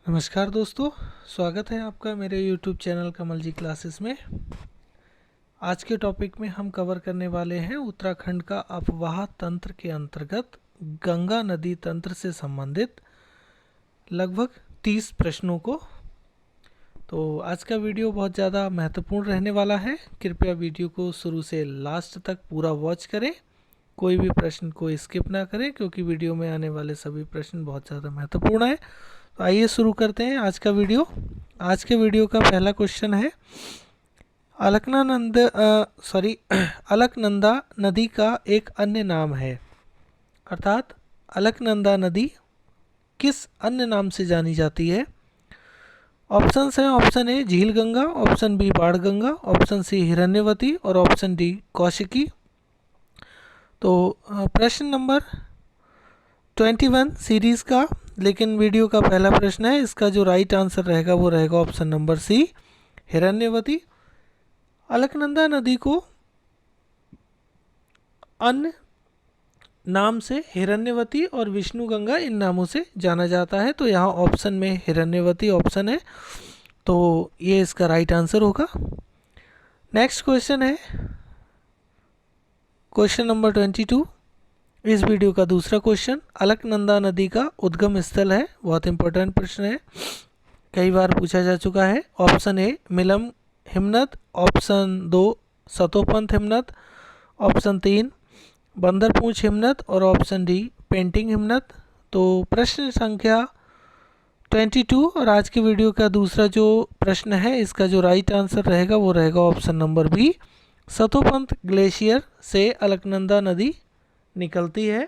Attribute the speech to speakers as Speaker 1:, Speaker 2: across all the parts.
Speaker 1: नमस्कार दोस्तों, स्वागत है आपका मेरे YouTube चैनल कमल जी क्लासेस में। आज के टॉपिक में हम कवर करने वाले हैं उत्तराखंड का अफवाह तंत्र के अंतर्गत गंगा नदी तंत्र से संबंधित लगभग 30 प्रश्नों को। तो आज का वीडियो बहुत ज़्यादा महत्वपूर्ण रहने वाला है। कृपया वीडियो को शुरू से लास्ट तक पूरा वॉच करें, कोई भी प्रश्न को स्किप ना करें, क्योंकि वीडियो में आने वाले सभी प्रश्न बहुत ज़्यादा महत्वपूर्ण है। तो आइए शुरू करते हैं आज का वीडियो। आज के वीडियो का पहला क्वेश्चन है, अलकनंदा नदी का एक अन्य नाम है, अर्थात अलकनंदा नदी किस अन्य नाम से जानी जाती है? ऑप्शंस हैं, ऑप्शन ए झील गंगा, ऑप्शन बी बाढ़ गंगा, ऑप्शन सी हिरण्यवती और ऑप्शन डी कौशिकी। तो प्रश्न नंबर 21 सीरीज़ का, लेकिन वीडियो का पहला प्रश्न है, इसका जो राइट आंसर रहेगा वो रहेगा option number C Hiranyavati. Alaknanda नदी को अन्य नाम से हिरण्यवती और विष्णु गंगा इन नामों से जाना जाता है। तो यहाँ ऑप्शन में हिरण्यवती ऑप्शन है, तो ये इसका राइट आंसर होगा। नेक्स्ट क्वेश्चन है क्वेश्चन नंबर 22, इस वीडियो का दूसरा क्वेश्चन, अलकनंदा नदी का उद्गम स्थल है। बहुत इंपॉर्टेंट प्रश्न है, कई बार पूछा जा चुका है। ऑप्शन ए मिलम हिमनद, ऑप्शन 2 सतोपंथ हिमनद, ऑप्शन 3 बंदरपूंछ हिमनद और ऑप्शन डी पेंटिंग हिमनद। तो प्रश्न संख्या 22 और आज के वीडियो का दूसरा जो प्रश्न है, इसका जो राइट आंसर रहेगा वो रहेगा option number B, Satopanth glacier से अलकनंदा नदी निकलती है।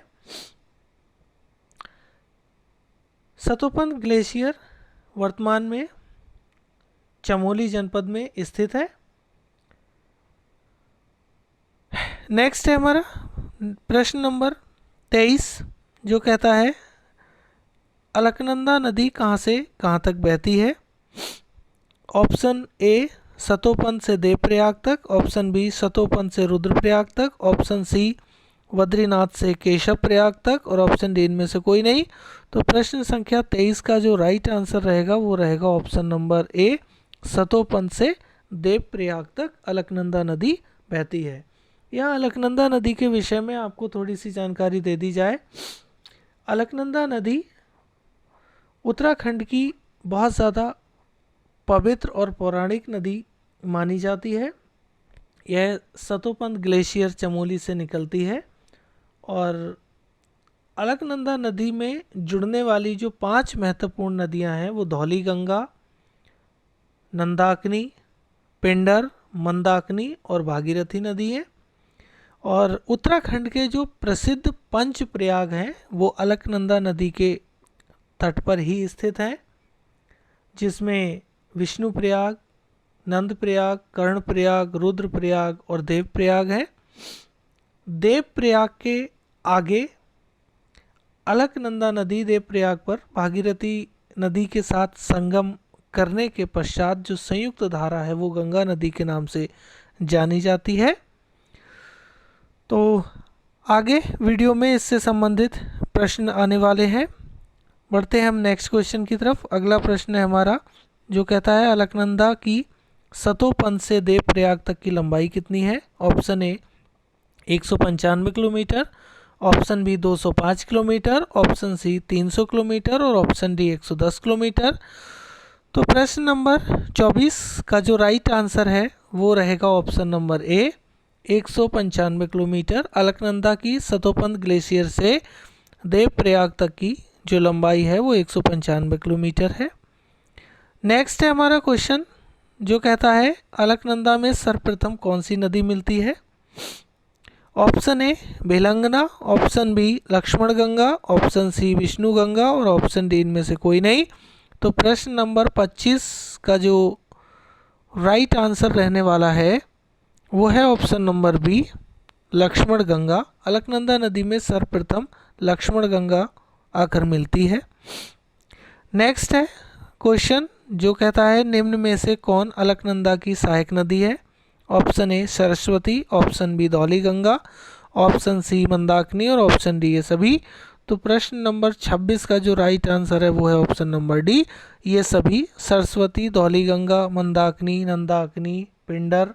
Speaker 1: सतोपंथ ग्लेशियर वर्तमान में चमोली जनपद में स्थित है। नेक्स्ट है हमारा प्रश्न नंबर 23, जो कहता है अलकनंदा नदी कहाँ से कहाँ तक बहती है? ऑप्शन ए सतोपंथ से देवप्रयाग तक, ऑप्शन बी सतोपंथ से रुद्रप्रयाग तक, ऑप्शन सी बद्रीनाथ से केशव प्रयाग तक और ऑप्शन डी इनमें से कोई नहीं। तो प्रश्न संख्या 23 का जो राइट आंसर रहेगा वो रहेगा ऑप्शन नंबर ए, सतोपंथ से देवप्रयाग तक अलकनंदा नदी बहती है। यहाँ अलकनंदा नदी के विषय में आपको थोड़ी सी जानकारी दे दी जाए। अलकनंदा नदी उत्तराखंड की बहुत ज़्यादा पवित्र और पौराणिक नदी मानी जाती है। यह सतोपंथ ग्लेशियर चमोली से निकलती है और अलकनंदा नदी में जुड़ने वाली जो 5 महत्वपूर्ण नदियां हैं वो धौली गंगा, नंदाकिनी, पिंडर, मंदाकिनी और भागीरथी नदी है। और उत्तराखंड के जो प्रसिद्ध पंच प्रयाग हैं वो अलकनंदा नदी के तट पर ही स्थित हैं, जिसमें विष्णु प्रयाग, नंद प्रयाग, कर्ण प्रयाग, रुद्र प्रयाग और देव प्रयाग है। देव प्रयाग के आगे अलकनंदा नदी देव प्रयाग पर भागीरथी नदी के साथ संगम करने के पश्चात जो संयुक्त धारा है वो गंगा नदी के नाम से जानी जाती है। तो आगे वीडियो में इससे संबंधित प्रश्न आने वाले हैं। बढ़ते हैं हम नेक्स्ट क्वेश्चन की तरफ। अगला प्रश्न है हमारा, जो कहता है अलकनंदा की सतोपंथ से देवप्रयाग तक की लंबाई कितनी है? Option A 195 kilometre, option B 205 kilometre, option C 300 kilometre और ऑप्शन डी 110 किलोमीटर। तो प्रश्न नंबर 24 का जो राइट आंसर है वो रहेगा ऑप्शन नंबर ए 195 किलोमीटर। अलकनंदा की सतोपंथ ग्लेशियर से देवप्रयाग तक की जो लंबाई है वो 195 किलोमीटर है। नेक्स्ट है हमारा क्वेश्चन, जो कहता है अलकनंदा में सर्वप्रथम कौन सी नदी मिलती है? Option A Bhilangana, option B Lakshman Ganga, option C Vishnu Ganga और ऑप्शन डी इनमें से कोई नहीं। तो प्रश्न नंबर 25 का जो राइट आंसर रहने वाला है वो है option number B Lakshman Ganga. Alaknanda नदी में सर्वप्रथम लक्ष्मण गंगा आकर मिलती है। नेक्स्ट है क्वेश्चन, जो कहता है निम्न में से कौन अलकनंदा की सहायक नदी है? Option A Saraswati, option B Dhauli Ganga, option C Mandakini और ऑप्शन डी ये सभी। तो प्रश्न नंबर 26 का जो राइट आंसर है वो है ऑप्शन नंबर डी। ये सभी सरस्वती, धौलीगंगा, मंदाकिनी, नंदाकिनी, पिंडर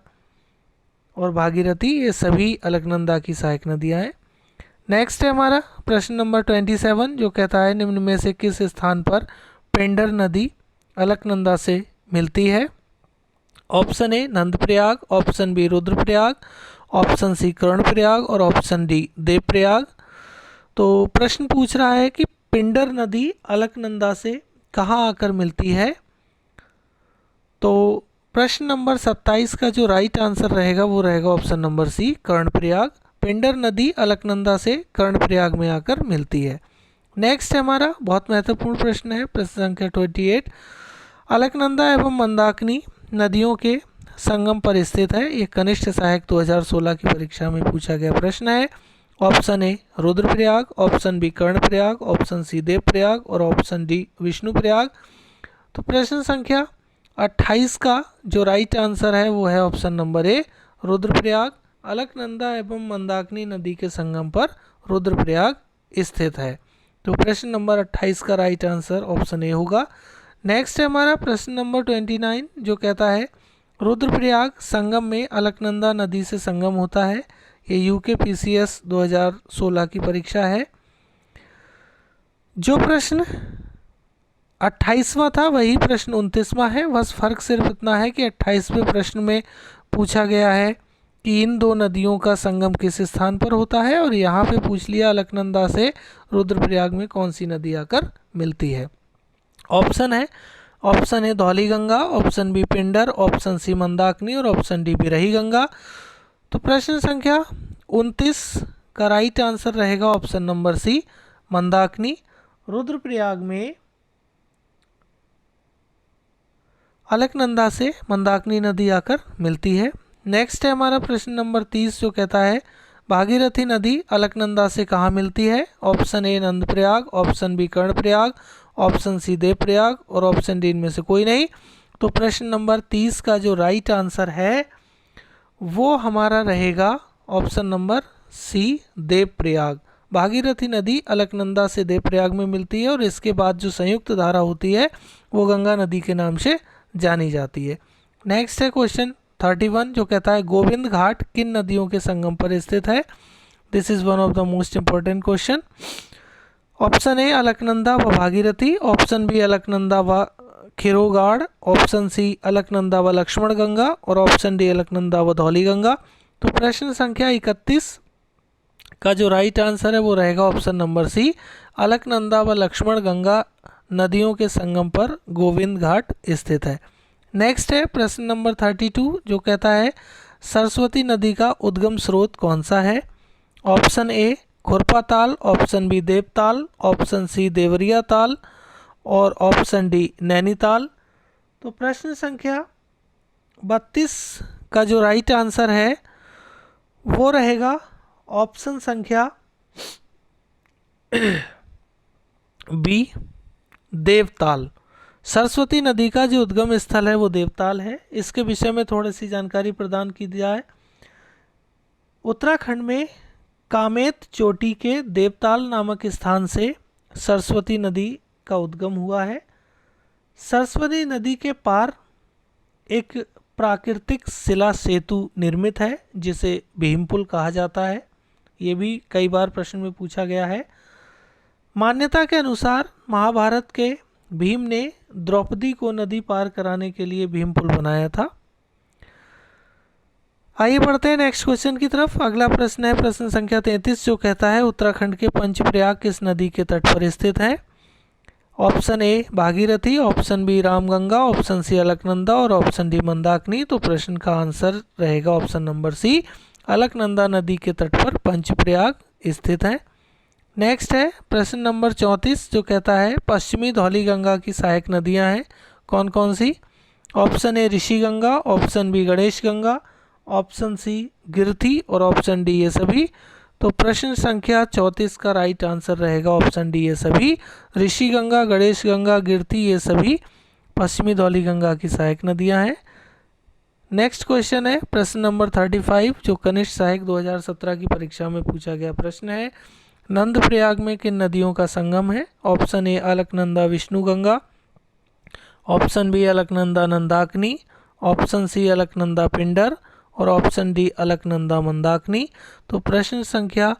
Speaker 1: और भागीरथी ये सभी अलकनंदा की सहायक नदियाँ हैं। नेक्स्ट है हमारा प्रश्न नंबर 27 जो कहता है निम्न में से किस स्थान पर पिंडर नदी अलकनंदा से मिलती है। Option A Nandprayag, option B Rudraprayag, option C Karnaprayag और ऑप्शन डी देवप्रयाग। तो प्रश्न पूछ रहा है कि पिंडर नदी अलकनंदा से कहाँ आकर मिलती है। तो प्रश्न नंबर 27 का जो राइट आंसर रहेगा वो रहेगा option number C Karnaprayag. Pindar नदी अलकनंदा से कर्णप्रयाग में आकर मिलती है। नेक्स्ट है हमारा बहुत महत्वपूर्ण प्रश्न है प्रश्न संख्या 28। अलकनंदा एवं मंदाकिनी नदियों के संगम पर स्थित है। ये कनिष्ठ सहायक 2016 की परीक्षा में पूछा गया प्रश्न है। Option A Rudraprayag, option B Karnaprayag, option C Devprayag और ऑप्शन डी विष्णुप्रयाग। तो प्रश्न संख्या 28 का जो राइट आंसर है वो है ऑप्शन नंबर ए रुद्रप्रयाग। अलकनंदा एवं मंदाकिनी नदी के संगम पर रुद्रप्रयाग स्थित है। तो प्रश्न नंबर 28 का राइट आंसर ऑप्शन ए होगा। नेक्स्ट है हमारा प्रश्न नंबर 29 जो कहता है रुद्रप्रयाग संगम में अलकनंदा नदी से संगम होता है। ये यूके पीसीएस 2016 की परीक्षा है। जो प्रश्न 28वां था वही प्रश्न 29वां है। बस फर्क सिर्फ इतना है कि 28वें प्रश्न में पूछा गया है कि इन दो नदियों का संगम किस स्थान पर होता है और यहाँ पे पूछ लिया अलकनंदा से रुद्रप्रयाग में कौन सी नदी आकर मिलती है। ऑप्शन है Dhauliganga, option B Pindar, option C Mandakini और ऑप्शन डी बिरही गंगा। तो प्रश्न संख्या 29 का राइट आंसर रहेगा option number C Mandakini. Rudraprayag में अलकनंदा से मंदाकिनी नदी आकर मिलती है। नेक्स्ट है हमारा प्रश्न नंबर 30 जो कहता है भागीरथी नदी अलकनंदा से कहाँ मिलती है। Option A Nandprayag, option B Karnaprayag, option C Devprayag और ऑप्शन डी इनमें से कोई नहीं। तो प्रश्न नंबर 30 का जो राइट आंसर है वो हमारा रहेगा option number C Devprayag. Bhagirathi नदी अलकनंदा से देवप्रयाग में मिलती है और इसके बाद जो संयुक्त धारा होती है वो गंगा नदी के नाम से जानी जाती है। नेक्स्ट है क्वेश्चन 31 जो कहता है गोविंद घाट किन नदियों के संगम पर स्थित है। This is one of the most important question. Option A Alaknanda व भागीरथी, ऑप्शन बी अलकनंदा व खिरोगाड़, ऑप्शन सी अलकनंदा व लक्ष्मण गंगा और ऑप्शन डी अलकनंदा व धौलीगंगा। तो प्रश्न संख्या 31 का जो राइट आंसर है वो रहेगा ऑप्शन नंबर सी अलकनंदा व लक्ष्मण गंगा नदियों के संगम पर गोविंद घाट स्थित है। नेक्स्ट है प्रश्न नंबर 32 जो कहता है सरस्वती नदी का उद्गम स्रोत कौन सा है। Option A Khurpa Tal, option B Devtal, option C Deoria Tal और ऑप्शन डी नैनीताल। तो प्रश्न संख्या 32 का जो राइट आंसर है वो रहेगा ऑप्शन संख्या बी देवताल। सरस्वती नदी का जो उद्गम स्थल है वो देवताल है। इसके विषय में थोड़ी सी जानकारी प्रदान की जाए। उत्तराखंड में कामेत चोटी के देवताल नामक स्थान से सरस्वती नदी का उद्गम हुआ है। सरस्वती नदी के पार एक प्राकृतिक शिला सेतु निर्मित है जिसे भीमपुल कहा जाता है। ये भी कई बार प्रश्न में पूछा गया है। मान्यता के अनुसार महाभारत के भीम ने द्रौपदी को नदी पार कराने के लिए भीमपुल बनाया था। आइए बढ़ते हैं नेक्स्ट क्वेश्चन की तरफ। अगला प्रश्न है प्रश्न संख्या 33 जो कहता है उत्तराखंड के पंचप्रयाग किस नदी के तट पर स्थित है। Option A Bhagirathi, option B Ramganga, option C Alaknanda और ऑप्शन डी मंदाकिनी। तो प्रश्न का आंसर रहेगा ऑप्शन नंबर सी अलकनंदा नदी के तट पर पंचप्रयाग स्थित है। नेक्स्ट है प्रश्न नंबर 34 जो कहता है पश्चिमी धौलीगंगा की सहायक नदियां हैं कौन कौन सी। Option A Rishi Ganga, option B Ganesh Ganga, option C गिरथी और ऑप्शन डी ये सभी। तो प्रश्न संख्या 34 का राइट आंसर रहेगा ऑप्शन डी ये सभी। ऋषि गंगा, गणेश गंगा, गिरथी ये सभी पश्चिमी धौलीगंगा की सहायक नदियां हैं। नेक्स्ट क्वेश्चन है प्रश्न नंबर 35 जो कनिष्ठ सहायक 2017 की परीक्षा में पूछा गया प्रश्न है। नंद प्रयाग में किन नदियों का संगम है? Option A Alaknanda Vishnu Ganga, option B Alaknanda Nandakini, option C Alaknanda Pindar और ऑप्शन डी अलकनंदा मंदाकिनी। तो प्रश्न संख्या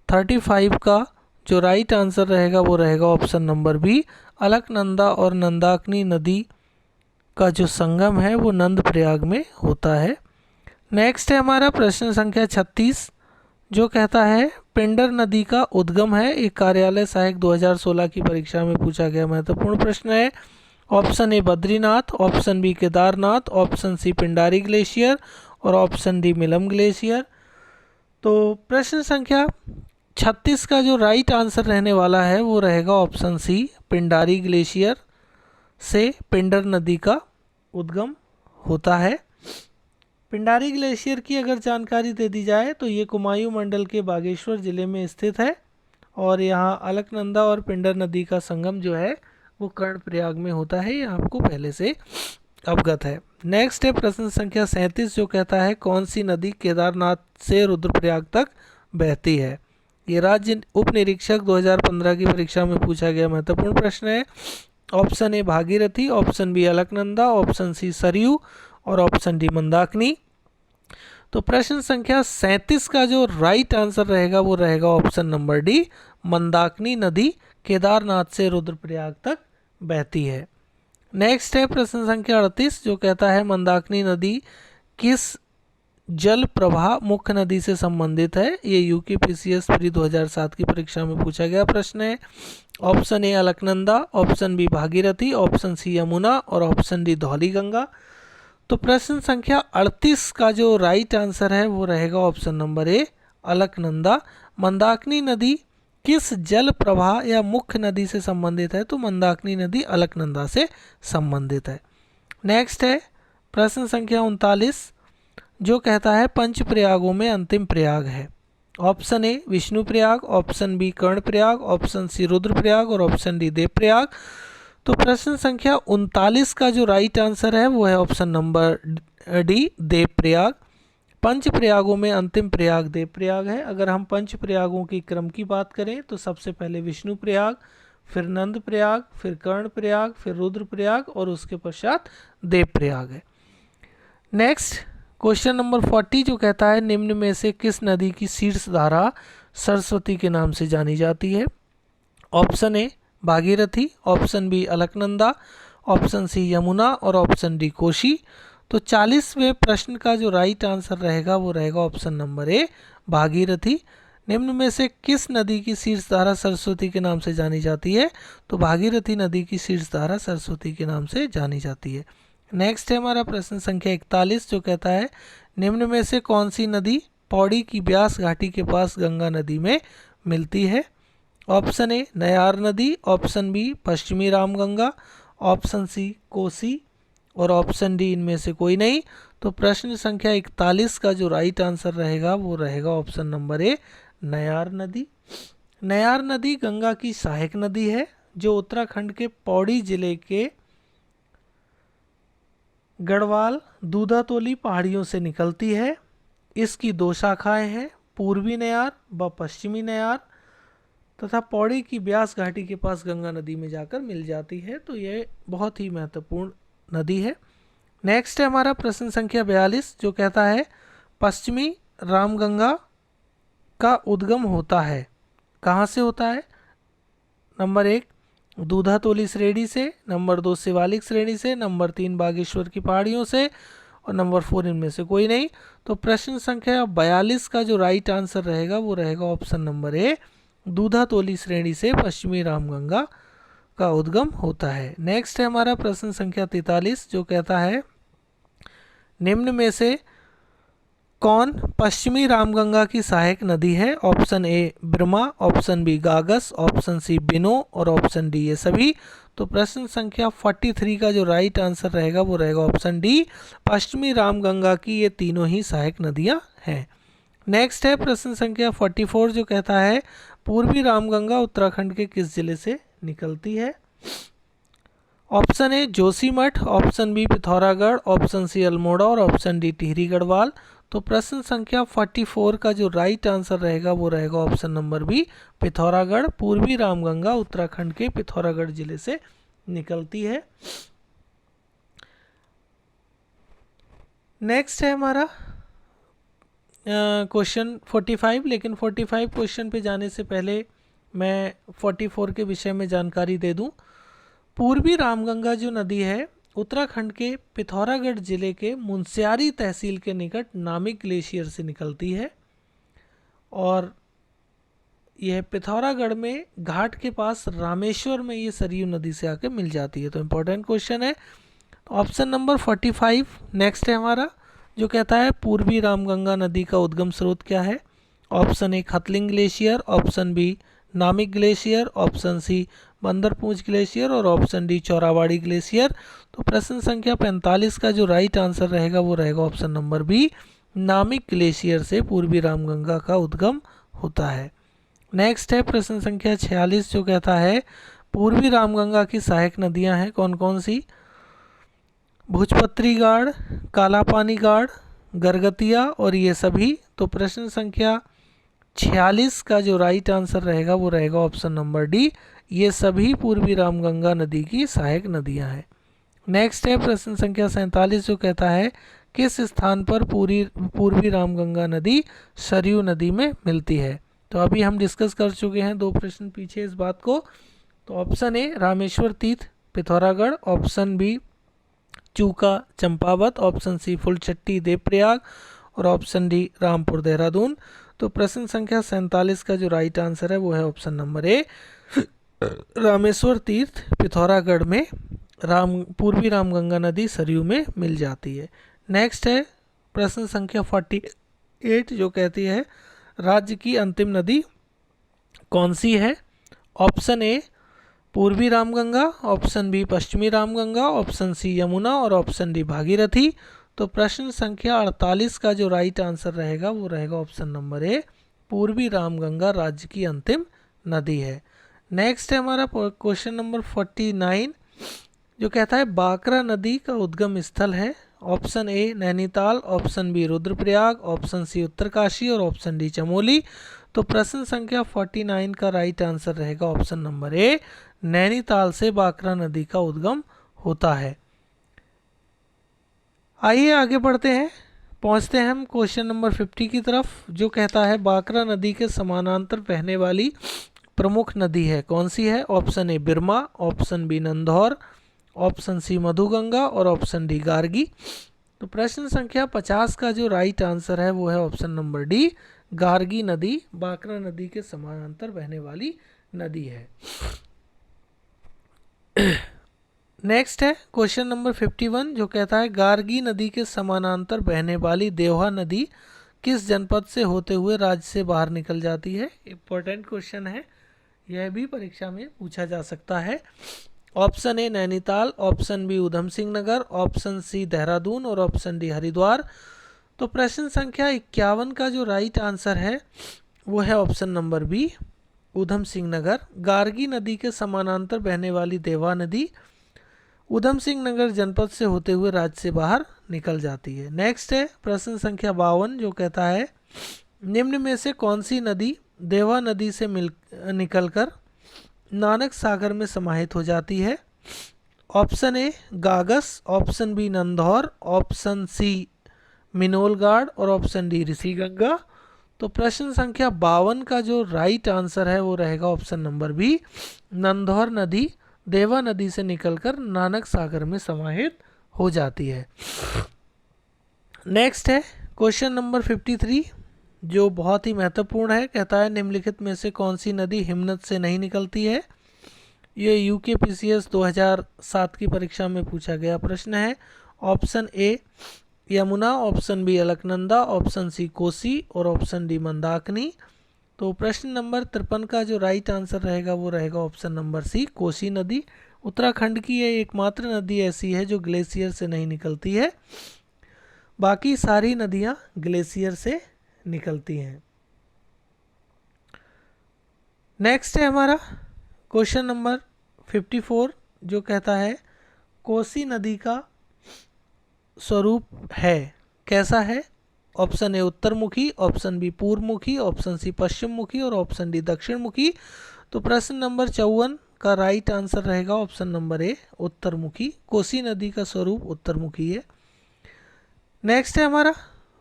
Speaker 1: 35 का जो राइट आंसर रहेगा वो रहेगा ऑप्शन नंबर बी, अलकनंदा और नंदाकिनी नदी का जो संगम है वो नंद प्रयाग में होता है। नेक्स्ट है हमारा प्रश्न संख्या 36, जो कहता है पिंडर नदी का उद्गम है। एक कार्यालय सहायक 2016 की परीक्षा में पूछा गया महत्वपूर्ण प्रश्न है। Option A Badrinath, option B Kedarnath, option C Pindari glacier और ऑप्शन डी मिलम ग्लेशियर। तो प्रश्न संख्या 36 का जो राइट आंसर रहने वाला है वो रहेगा ऑप्शन सी, पिंडारी ग्लेशियर से पिंडर नदी का उद्गम होता है। पिंडारी ग्लेशियर की अगर जानकारी दे दी जाए तो ये कुमायूं मंडल के बागेश्वर ज़िले में स्थित है और यहाँ अलकनंदा और पिंडर नदी का संगम जो है वो कर्णप्रयाग में होता है, ये आपको पहले से अवगत है। नेक्स्ट है प्रश्न संख्या 37, जो कहता है कौन सी नदी केदारनाथ से रुद्रप्रयाग तक बहती है? ये राज्य उप निरीक्षक 2015 की परीक्षा में पूछा गया महत्वपूर्ण प्रश्न है। Option A Bhagirathi, option B Alaknanda, option C Saryu और ऑप्शन डी मंदाकिनी। तो प्रश्न संख्या 37 का जो राइट आंसर रहेगा वो रहेगा ऑप्शन नंबर डी, मंदाकिनी नदी केदारनाथ से रुद्रप्रयाग तक बहती है। नेक्स्ट है प्रश्न संख्या 38, जो कहता है मंदाकिनी नदी किस जल प्रवाह मुख्य नदी से संबंधित है? ये यूकेपीसीएस प्री 2007 की परीक्षा में पूछा गया प्रश्न है। Option A Alaknanda, option B Bhagirathi, option C Yamuna और ऑप्शन डी धौली गंगा। तो प्रश्न संख्या 38 का जो राइट आंसर है वो रहेगा ऑप्शन नंबर ए, अलकनंदा। मंदाकिनी नदी किस जल प्रवाह या मुख्य नदी से संबंधित है? तो मंदाकिनी नदी अलकनंदा से संबंधित है। नेक्स्ट है प्रश्न संख्या 39, जो कहता है पंच प्रयागों में अंतिम प्रयाग है। Option A Vishnuprayag, option B Karnaprayag, option C Rudraprayag और ऑप्शन डी देव प्रयाग। तो प्रश्न संख्या 39 का जो राइट आंसर है वो है option number D, Dev Prayag. पंच प्रयागों में अंतिम प्रयाग देव प्रयाग है। अगर हम पंच प्रयागों की क्रम की बात करें तो सबसे पहले विष्णु प्रयाग, फिर नंद प्रयाग, फिर कर्ण प्रयाग, फिर रुद्र प्रयाग और उसके पश्चात देव प्रयाग है। नेक्स्ट क्वेश्चन नंबर 40, जो कहता है निम्न में से किस नदी की शीर्ष धारा सरस्वती के नाम से जानी जाती है? Option A Bhagirathi, option B Alaknanda, option C Yamuna और ऑप्शन डी कोशी। तो 40वें प्रश्न का जो राइट आंसर रहेगा वो रहेगा ऑप्शन नंबर ए, भागीरथी। निम्न में से किस नदी की शीर्ष धारा सरस्वती के नाम से जानी जाती है? तो भागीरथी नदी की शीर्ष धारा सरस्वती के नाम से जानी जाती है। नेक्स्ट है हमारा प्रश्न संख्या 41, जो कहता है निम्न में से कौन सी नदी पौड़ी की ब्यास घाटी के पास गंगा नदी में मिलती है? ऑप्शन ए नयार नदी, ऑप्शन बी पश्चिमी रामगंगा, ऑप्शन सी कोसी और ऑप्शन डी इनमें से कोई नहीं। तो प्रश्न संख्या 41 का जो राइट आंसर रहेगा वो रहेगा ऑप्शन नंबर ए, नयार नदी। नयार नदी गंगा की सहायक नदी है जो उत्तराखंड के पौड़ी जिले के गढ़वाल दूधातोली पहाड़ियों से निकलती है। इसकी दो शाखाएं हैं, पूर्वी नयार व पश्चिमी नयार, तथा पौड़ी की ब्यास घाटी के पास गंगा नदी में जाकर मिल जाती है। तो ये बहुत ही महत्वपूर्ण नदी है। नेक्स्ट है हमारा प्रश्न संख्या 42, जो कहता है पश्चिमी रामगंगा का उद्गम होता है, कहाँ से होता है? नंबर 1 दूधातोली श्रेणी से, नंबर 2 शिवालिक श्रेणी से, नंबर 3 बागेश्वर की पहाड़ियों से और नंबर 4 इनमें से कोई नहीं। तो प्रश्न संख्या 42 का जो राइट आंसर रहेगा वो रहेगा ऑप्शन नंबर ए, दूधातोली श्रेणी से पश्चिमी रामगंगा का उद्गम होता है। नेक्स्ट है हमारा प्रश्न संख्या 43, जो कहता है निम्न में से कौन पश्चिमी रामगंगा की सहायक नदी है? Option A Brahma, option B Gagas, option C Bino और ऑप्शन डी ये सभी। तो प्रश्न संख्या 43 का जो राइट आंसर रहेगा वो रहेगा ऑप्शन डी, पश्चिमी रामगंगा की ये तीनों ही सहायक नदियां हैं। नेक्स्ट है प्रश्न संख्या 44, जो कहता है पूर्वी रामगंगा उत्तराखंड के किस जिले से निकलती है? Option A Joshimath, option B Pithoragarh, option C Almora और ऑप्शन डी टिहरी गढ़वाल। तो प्रश्न संख्या 44 का जो राइट आंसर रहेगा वो रहेगा ऑप्शन नंबर बी, पिथौरागढ़। पूर्वी रामगंगा उत्तराखंड के पिथौरागढ़ जिले से निकलती है। नेक्स्ट है हमारा क्वेश्चन 45, लेकिन 45 क्वेश्चन पे जाने से पहले मैं 44 के विषय में जानकारी दे दूं। पूर्वी रामगंगा जो नदी है उत्तराखंड के पिथौरागढ़ जिले के मुनस्यारी तहसील के निकट नामिक ग्लेशियर से निकलती है और यह पिथौरागढ़ में घाट के पास रामेश्वर में ये सरयू नदी से आके मिल जाती है। तो इम्पोर्टेंट क्वेश्चन है। ऑप्शन नंबर 45 नेक्स्ट है हमारा, जो कहता है पूर्वी रामगंगा नदी का उद्गम स्रोत क्या है। Option A Khatling glacier, option B Namik glacier, option C Bandarpunch glacier और ऑप्शन डी चौराबाड़ी ग्लेशियर। तो प्रश्न संख्या 45 का जो राइट आंसर रहेगा वो रहेगा option number B, Namik glacier से पूर्वी रामगंगा का उद्गम होता है। नेक्स्ट है प्रश्न संख्या 46, जो कहता है पूर्वी रामगंगा की सहायक नदियां हैं कौन कौन सी। भुजपत्री गाड़, काला पानी गाड़, गरगतिया और ये सभी। तो प्रश्न संख्या 46 का जो राइट आंसर रहेगा वो रहेगा ऑप्शन नंबर डी, ये सभी पूर्वी रामगंगा नदी की सहायक नदियां हैं। नेक्स्ट है प्रश्न संख्या 47, जो कहता है किस स्थान पर पूर्वी रामगंगा नदी सरयू नदी में मिलती है। तो अभी हम डिस्कस कर चुके हैं 2 प्रश्न पीछे इस बात को। तो ऑप्शन ए रामेश्वर तीर्थ पिथौरागढ़, ऑप्शन बी चूका चंपावत, ऑप्शन सी फुलचट्टी देवप्रयाग और ऑप्शन डी रामपुर देहरादून। तो प्रश्न संख्या 47 का जो राइट आंसर है वो है ऑप्शन नंबर ए, रामेश्वर तीर्थ पिथौरागढ़ में पूर्वी रामगंगा नदी सरयू में मिल जाती है। नेक्स्ट है प्रश्न संख्या 48, जो कहती है राज्य की अंतिम नदी कौन सी है। ऑप्शन ए पूर्वी रामगंगा, ऑप्शन बी पश्चिमी रामगंगा, ऑप्शन सी यमुना और ऑप्शन डी भागीरथी। तो प्रश्न संख्या 48 का जो राइट आंसर रहेगा वो रहेगा ऑप्शन नंबर ए, पूर्वी रामगंगा राज्य की अंतिम नदी है। नेक्स्ट है हमारा क्वेश्चन नंबर 49, जो कहता है बाकरा नदी का उद्गम स्थल है। Option A Nainital, option B Rudraprayag, option C Uttarkashi और ऑप्शन डी चमोली। तो प्रश्न संख्या 49 का राइट आंसर रहेगा ऑप्शन नंबर ए, नैनीताल से बाकरा नदी का उद्गम होता है। आइए आगे बढ़ते हैं, पहुंचते हैं हम क्वेश्चन नंबर 50 की तरफ, जो कहता है बाकरा नदी के समानांतर बहने वाली प्रमुख नदी है कौन सी है। Option A Birma, option B Nandaur, option C Madhuganga और ऑप्शन डी गार्गी। तो प्रश्न संख्या 50 का जो राइट आंसर है वो है ऑप्शन नंबर डी, गार्गी नदी बाकरा नदी के समानांतर बहने वाली नदी है। नेक्स्ट है क्वेश्चन नंबर 51, जो कहता है गार्गी नदी के समानांतर बहने वाली देवहा नदी किस जनपद से होते हुए राज्य से बाहर निकल जाती है। इंपॉर्टेंट क्वेश्चन है, यह भी परीक्षा में पूछा जा सकता है। Option A Nainital, option B Udham Singh Nagar, option C Dehradun और ऑप्शन डी हरिद्वार। तो प्रश्न संख्या 51 का जो राइट आंसर है वो है option number B, Udham Singh नगर। गार्गी नदी के समानांतर बहने वाली देवा नदी उधम सिंह नगर जनपद से होते हुए राज्य से बाहर निकल जाती है। नेक्स्ट है प्रश्न संख्या 52, जो कहता है निम्न में से कौन सी नदी देवा नदी से निकलकर नानक सागर में समाहित हो जाती है। Option A Gagas, option B Nandaur, option C Minolgad और ऑप्शन डी ऋषिगंगा। तो प्रश्न संख्या 52 का जो राइट आंसर है वो रहेगा ऑप्शन नंबर बी, नंदौर नदी देवा नदी से निकलकर नानक सागर में समाहित हो जाती है। नेक्स्ट है क्वेश्चन नंबर 53, जो बहुत ही महत्वपूर्ण है। कहता है निम्नलिखित में से कौन सी नदी हिमनद से नहीं निकलती है। ये यूकेपीसीएस 2007 की परीक्षा में पूछा गया प्रश्न है। Option A Yamuna, option B Alaknanda, option C Kosi और ऑप्शन डी मंदाकिनी। तो प्रश्न नंबर 53 का जो राइट आंसर रहेगा वो रहेगा ऑप्शन नंबर सी, कोसी नदी। उत्तराखंड की ये एकमात्र नदी ऐसी है जो ग्लेशियर से नहीं निकलती है, बाकी सारी नदियाँ ग्लेशियर से निकलती हैं। नेक्स्ट है हमारा क्वेश्चन नंबर 54, जो कहता है कोसी नदी का स्वरूप है कैसा है। ऑप्शन ए उत्तर मुखी, ऑप्शन बी पूर्व मुखी, ऑप्शन सी पश्चिम मुखी और ऑप्शन डी दक्षिण मुखी। तो प्रश्न नंबर 54 का राइट आंसर रहेगा ऑप्शन नंबर ए उत्तर मुखी। कोसी नदी का स्वरूप उत्तर मुखी है। नेक्स्ट है हमारा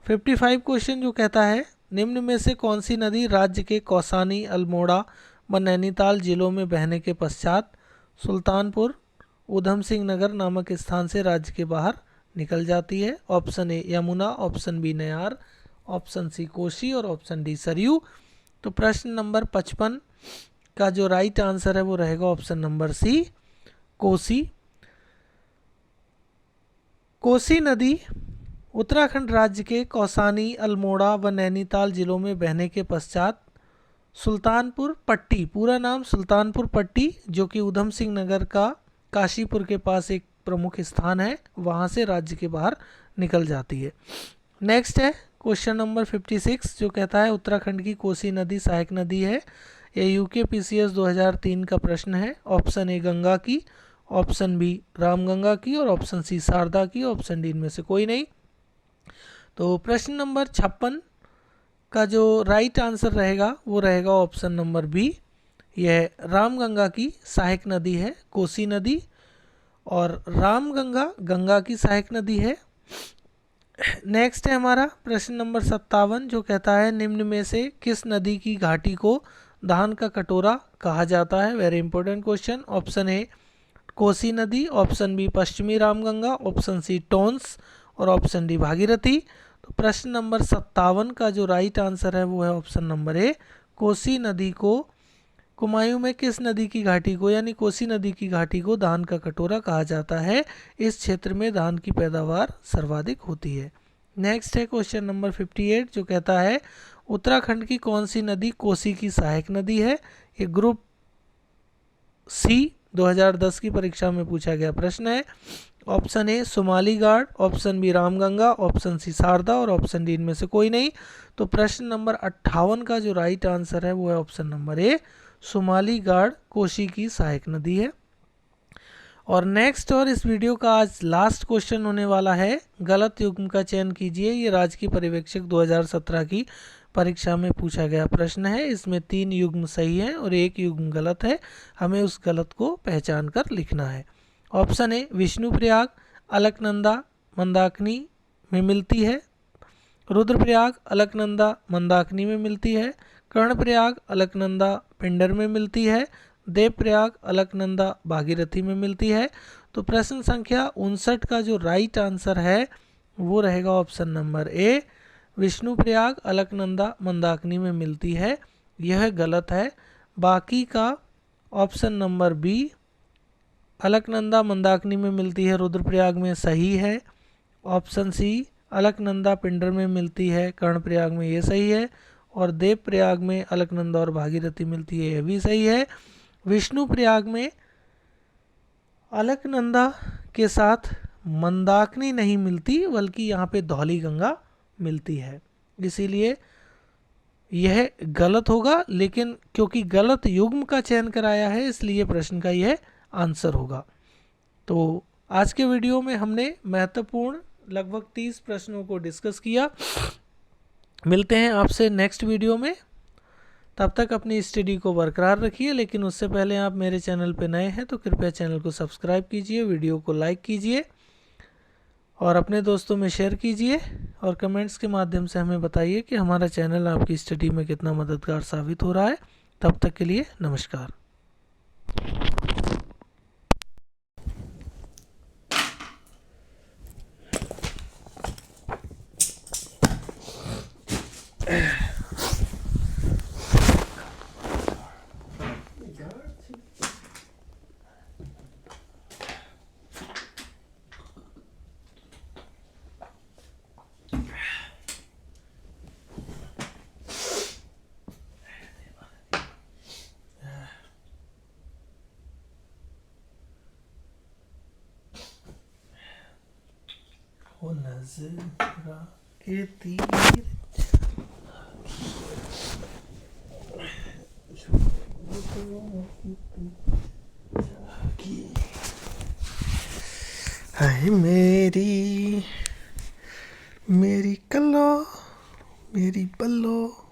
Speaker 1: 55 क्वेश्चन जो कहता है निम्न में से कौन सी नदी राज्य के कौसानी, अल्मोड़ा व नैनीताल जिलों में बहने के पश्चात सुल्तानपुर ऊधम सिंह नगर नामक स्थान से राज्य के बाहर निकल जाती है। Option A Yamuna, option B Nayar, option C Kosi और ऑप्शन डी सरयू। तो प्रश्न नंबर 55 का जो राइट आंसर है वो रहेगा option number C Kosi. Kosi नदी उत्तराखंड राज्य के कौसानी, अल्मोड़ा व नैनीताल जिलों में बहने के पश्चात सुल्तानपुर पट्टी, पूरा नाम सुल्तानपुर पट्टी, जो कि ऊधम सिंह नगर का काशीपुर के पास एक प्रमुख स्थान है, वहाँ से राज्य के बाहर निकल जाती है। नेक्स्ट है क्वेश्चन नंबर 56 जो कहता है उत्तराखंड की कोसी नदी सहायक नदी है। ये यूकेपीसीएस 2003 का प्रश्न है। ऑप्शन ए गंगा की, ऑप्शन बी रामगंगा की और ऑप्शन सी शारदा की, ऑप्शन डी इनमें से कोई नहीं। तो प्रश्न नंबर 56 का जो राइट आंसर रहेगा वो रहेगा ऑप्शन नंबर बी, यह रामगंगा की सहायक नदी है कोसी नदी, और रामगंगा गंगा की सहायक नदी है। नेक्स्ट है हमारा प्रश्न नंबर 57 जो कहता है निम्न में से किस नदी की घाटी को धान का कटोरा कहा जाता है। Very important question. Option A Kosi नदी, ऑप्शन बी पश्चिमी रामगंगा, ऑप्शन सी टोंस और ऑप्शन डी भागीरथी। तो प्रश्न नंबर 57 का जो राइट आंसर है वो है ऑप्शन नंबर ए कोसी नदी को, कुमायूं में किस नदी की घाटी को यानी कोसी नदी की घाटी को धान का कटोरा कहा जाता है। इस क्षेत्र में धान की पैदावार सर्वाधिक होती है। नेक्स्ट है क्वेश्चन नंबर 58 जो कहता है उत्तराखंड की कौन सी नदी कोसी की सहायक नदी है। ये ग्रुप सी 2010 की परीक्षा में पूछा गया प्रश्न है। ऑप्शन ए सोमाली गार्ड, option B Ramganga, option C Sharda और ऑप्शन डी इनमें से कोई नहीं। तो प्रश्न नंबर 58 का जो राइट आंसर है वो है ऑप्शन नंबर ए सोमाली गार्ड कोसी की सहायक नदी है। और नेक्स्ट और इस वीडियो का आज लास्ट क्वेश्चन होने वाला है गलत युग्म का चयन कीजिए। ये राजकीय पर्यवेक्षक 2017 की परीक्षा में पूछा गया प्रश्न है। इसमें 3 युग्म सही हैं और 1 युग्म गलत है। हमें उस गलत को पहचान कर लिखना है। ऑप्शन ए विष्णुप्रयाग अलकनंदा मंदाकिनी में मिलती है, रुद्रप्रयाग अलकनंदा मंदाकिनी में मिलती है, कर्णप्रयाग अलकनंदा पिंडर में मिलती है, देवप्रयाग अलकनंदा भागीरथी में मिलती है। तो प्रश्न संख्या 59 का जो राइट आंसर है वो रहेगा option number A Vishnuprayag Alaknanda Mandakini में मिलती है, यह गलत है। बाकी का option number B Alaknanda Mandakini में मिलती है रुद्रप्रयाग में सही है। ऑप्शन सी अलकनंदा पिंडर में मिलती है कर्णप्रयाग में ये सही है, और देवप्रयाग में अलकनंदा और भागीरथी मिलती है यह भी सही है। विष्णुप्रयाग में अलकनंदा के साथ मंदाकिनी नहीं मिलती बल्कि यहाँ पे धौली गंगा मिलती है, इसीलिए यह गलत होगा। लेकिन क्योंकि गलत युग्म का चयन कराया है इसलिए प्रश्न का यह आंसर होगा। तो आज के वीडियो में हमने महत्वपूर्ण लगभग 30 प्रश्नों को डिस्कस किया। मिलते हैं आपसे नेक्स्ट वीडियो में, तब तक अपनी स्टडी को बरकरार रखिए। लेकिन उससे पहले आप मेरे चैनल पर नए हैं तो कृपया चैनल को सब्सक्राइब कीजिए, वीडियो को लाइक कीजिए और अपने दोस्तों में शेयर कीजिए, और कमेंट्स के माध्यम से हमें बताइए कि हमारा चैनल आपकी स्टडी में कितना मददगार साबित हो रहा है। तब तक के लिए नमस्कार। वो नजरा के तीर है मेरी कलो मेरी पल्लो।